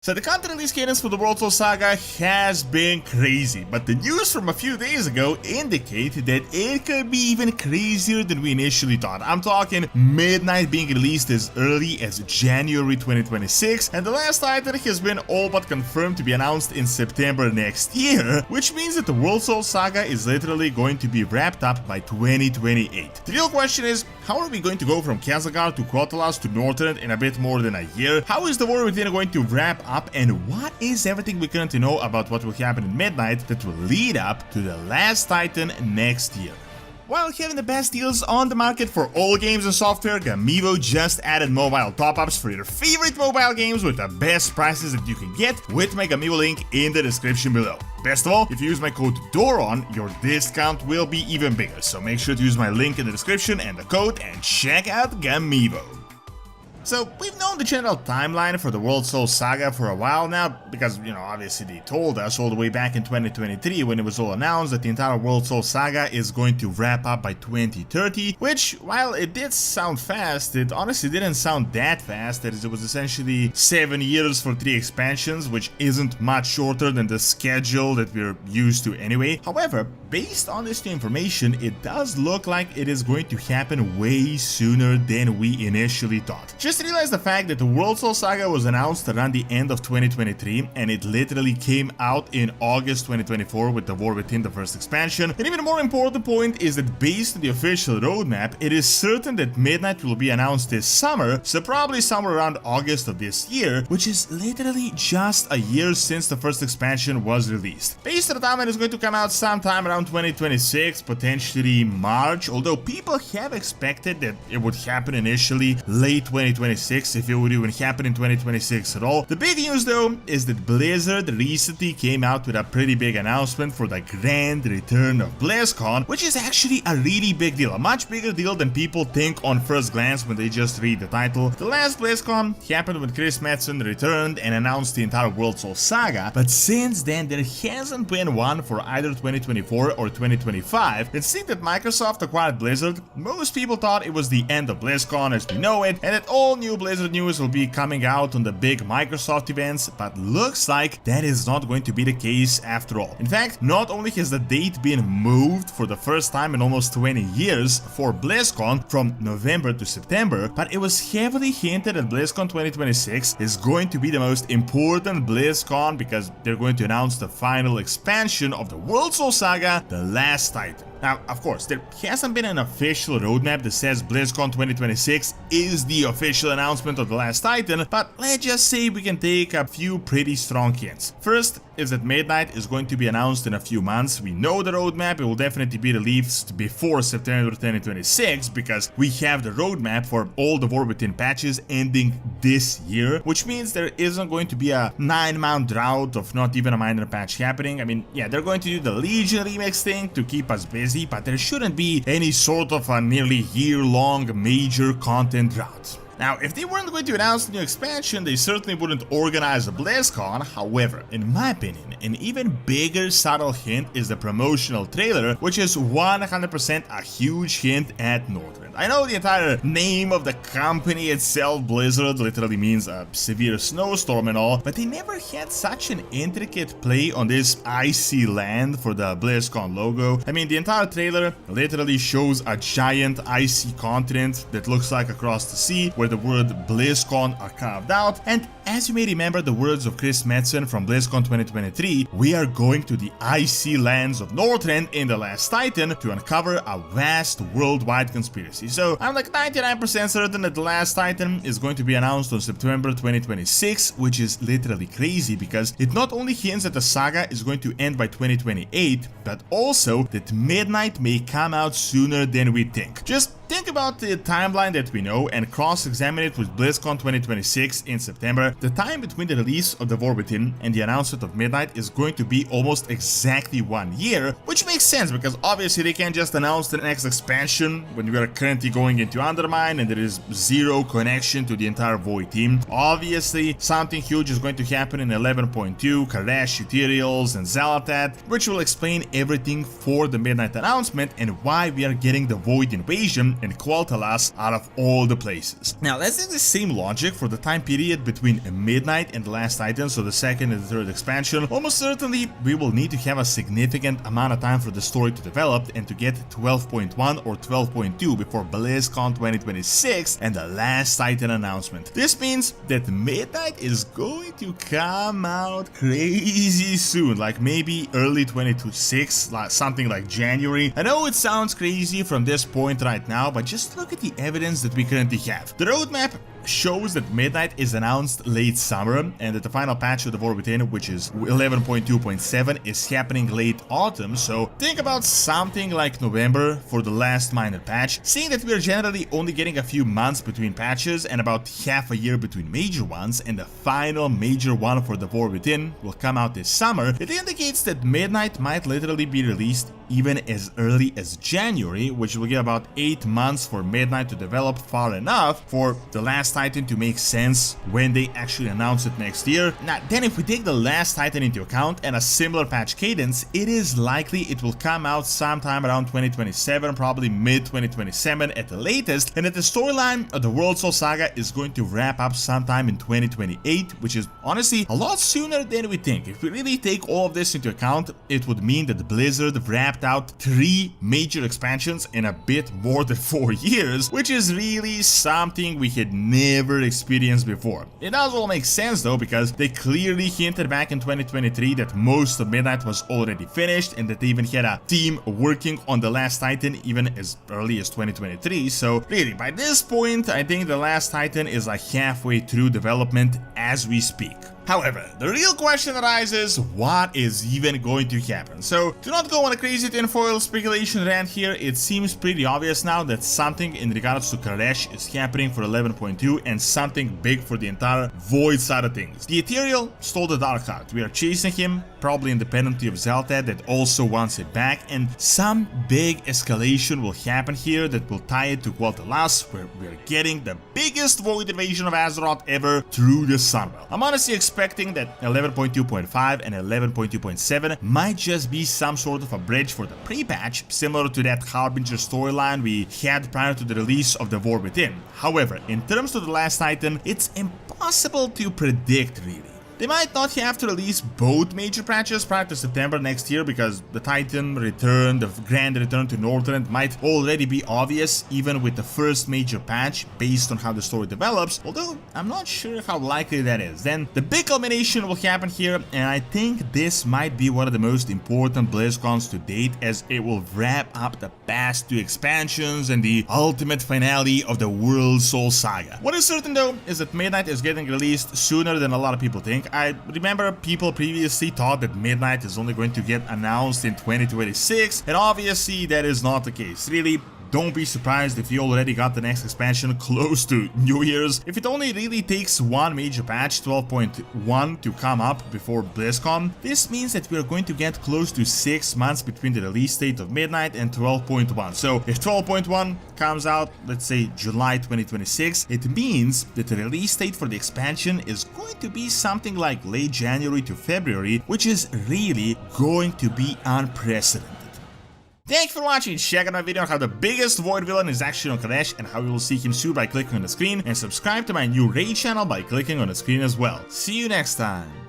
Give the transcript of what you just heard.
So the content release cadence for the World Soul Saga has been crazy, but the news from a few days ago indicate that it could be even crazier than we initially thought. I'm talking Midnight being released as early as January 2026, and the last title has been all but confirmed to be announced in September next year, which means that the World Soul Saga is literally going to be wrapped up by 2028. The real question is, how are we going to go from Khaz'Algar to Quel'Thalas to Northrend in a bit more than a year? How is the war within going to wrap up, and what is everything we currently know about what will happen in Midnight that will lead up to the last Titan next year? While having the best deals on the market for all games and software, Gamivo just added mobile top-ups for your favorite mobile games with the best prices that you can get with my Gamivo link in the description below. Best of all, if you use my code DORON, your discount will be even bigger, so make sure to use my link in the description and the code and check out Gamivo. So, we've known the general timeline for the World Soul Saga for a while now, because, obviously they told us all the way back in 2023 when it was all announced that the entire World Soul Saga is going to wrap up by 2030, which, while it did sound fast, it honestly didn't sound that fast, as it was essentially 7 years for 3 expansions, which isn't much shorter than the schedule that we're used to anyway. However, based on this new information, it does look like it is going to happen way sooner than we initially thought. Just realize the fact that the World Soul Saga was announced around the end of 2023, and it literally came out in August 2024 with the War Within, the first expansion. An even more important point is that based on the official roadmap, it is certain that Midnight will be announced this summer, so probably somewhere around August of this year, which is literally just a year since the first expansion was released. Based on the timeline, it's going to come out sometime around 2026, potentially March, although people have expected that it would happen initially late 2026, if it would even happen in 2026 at all. The big news though is that Blizzard recently came out with a pretty big announcement for the grand return of BlizzCon, which is actually a really big deal, a much bigger deal than people think on first glance when they just read the title. The last BlizzCon happened when Chris Metzen returned and announced the entire World Soul Saga, but since then there hasn't been one for either 2024 or 2025, and seeing that Microsoft acquired Blizzard, most people thought it was the end of BlizzCon as we know it, and that all new Blizzard news will be coming out on the big Microsoft events, but looks like that is not going to be the case after all. In fact, not only has the date been moved for the first time in almost 20 years for BlizzCon from November to September, but it was heavily hinted that BlizzCon 2026 is going to be the most important BlizzCon because they're going to announce the final expansion of the World Soul Saga, The Last Titan. Now, of course, there hasn't been an official roadmap that says BlizzCon 2026 is the official announcement of The Last Titan, but let's just say we can take a few pretty strong hints. First is that Midnight is going to be announced in a few months. We know the roadmap, it will definitely be released before September 2026 because we have the roadmap for all the War Within patches ending this year, which means there isn't going to be a 9-month drought of not even a minor patch happening. I mean, yeah, they're going to do the Legion remix thing to keep us busy, but there shouldn't be any sort of a nearly year-long major content drought. Now, if they weren't going to announce the new expansion, they certainly wouldn't organize a BlizzCon. However, in my opinion, an even bigger subtle hint is the promotional trailer, which is 100% a huge hint at Northrend. I know the entire name of the company itself, Blizzard, literally means a severe snowstorm and all, but they never had such an intricate play on this icy land for the BlizzCon logo. I mean, the entire trailer literally shows a giant icy continent that looks like across the sea, where the word BlizzCon are carved out, and as you may remember the words of Chris Metzen from BlizzCon 2023, we are going to the icy lands of Northrend in The Last Titan to uncover a vast worldwide conspiracy. So I'm like 99% certain that The Last Titan is going to be announced on September 2026, which is literally crazy because it not only hints that the saga is going to end by 2028, but also that Midnight may come out sooner than we think. Just think about the timeline that we know and cross-examine it with BlizzCon 2026 in September. The time between the release of The War Within and the announcement of Midnight is going to be almost exactly 1 year, which makes sense because obviously they can't just announce the next expansion when we are currently going into Undermine and there is zero connection to the entire Void team. Obviously, something huge is going to happen in 11.2, Karash, Ethereals, and Zalatat, which will explain everything for the Midnight announcement and why we are getting the Void invasion and Quel'Thalas out of all the places. Now let's take the same logic for the time period between Midnight and the Last Titan, so the second and the third expansion. Almost certainly we will need to have a significant amount of time for the story to develop and to get 12.1 or 12.2 before BlizzCon 2026 and the Last Titan announcement. This means that Midnight is going to come out crazy soon, like maybe early 2026, like something like January. I know it sounds crazy from this point right now, but just look at the evidence that we currently have. The roadmap shows that Midnight is announced late summer and that the final patch of the War Within, which is 11.2.7, is happening late autumn, so think about something like November for the last minor patch. Seeing that we are generally only getting a few months between patches and about half a year between major ones, and the final major one for the War Within will come out this summer, it indicates that Midnight might literally be released even as early as January, which will give about 8 months for Midnight to develop far enough for the Last Titan to make sense when they actually announce it next year. Now then, if we take the Last Titan into account and a similar patch cadence, it is likely it will come out sometime around 2027, probably mid-2027 at the latest, and that the storyline of the World Soul Saga is going to wrap up sometime in 2028, which is honestly a lot sooner than we think. If we really take all of this into account, it would mean that Blizzard wrapped out 3 major expansions in a bit more than 4 years, which is really something we had never experienced before. It does all make sense though, because they clearly hinted back in 2023 that most of Midnight was already finished and that they even had a team working on the Last Titan even as early as 2023, so really by this point I think the Last Titan is like halfway through development as we speak. However, the real question arises, what is even going to happen? So, to not go on a crazy tinfoil speculation rant here, it seems pretty obvious now that something in regards to Karesh is happening for 11.2 and something big for the entire Void side of things. The Ethereal stole the Dark Heart. We are chasing him, probably independently of Zeltad that also wants it back, and some big escalation will happen here that will tie it to Quel'Thalas, where we are getting the biggest Void invasion of Azeroth ever through the Sunwell. I'm honestly expecting that 11.2.5 and 11.2.7 might just be some sort of a bridge for the pre-patch, similar to that Harbinger storyline we had prior to the release of the War Within. However, in terms of the Last Titan, it's impossible to predict really. They might not have to release both major patches prior to September next year because the Titan return, the grand return to Northrend might already be obvious even with the first major patch based on how the story develops, although I'm not sure how likely that is. Then the big culmination will happen here, and I think this might be one of the most important BlizzCons to date, as it will wrap up the past 2 expansions and the ultimate finale of the World Soul Saga. What is certain though is that Midnight is getting released sooner than a lot of people think. I remember people previously thought that Midnight is only going to get announced in 2026, and obviously that is not the case. Really, don't be surprised if you already got the next expansion close to New Year's. If it only really takes one major patch, 12.1, to come up before BlizzCon, this means that we are going to get close to 6 months between the release date of Midnight and 12.1. So if 12.1 comes out, let's say July 2026, it means that the release date for the expansion is going to be something like late January to February, which is really going to be unprecedented. Thanks for watching. Check out my video on how the biggest Void villain is actually on Karesh and how you will see him soon by clicking on the screen, and subscribe to my new raid channel by clicking on the screen as well. See you next time.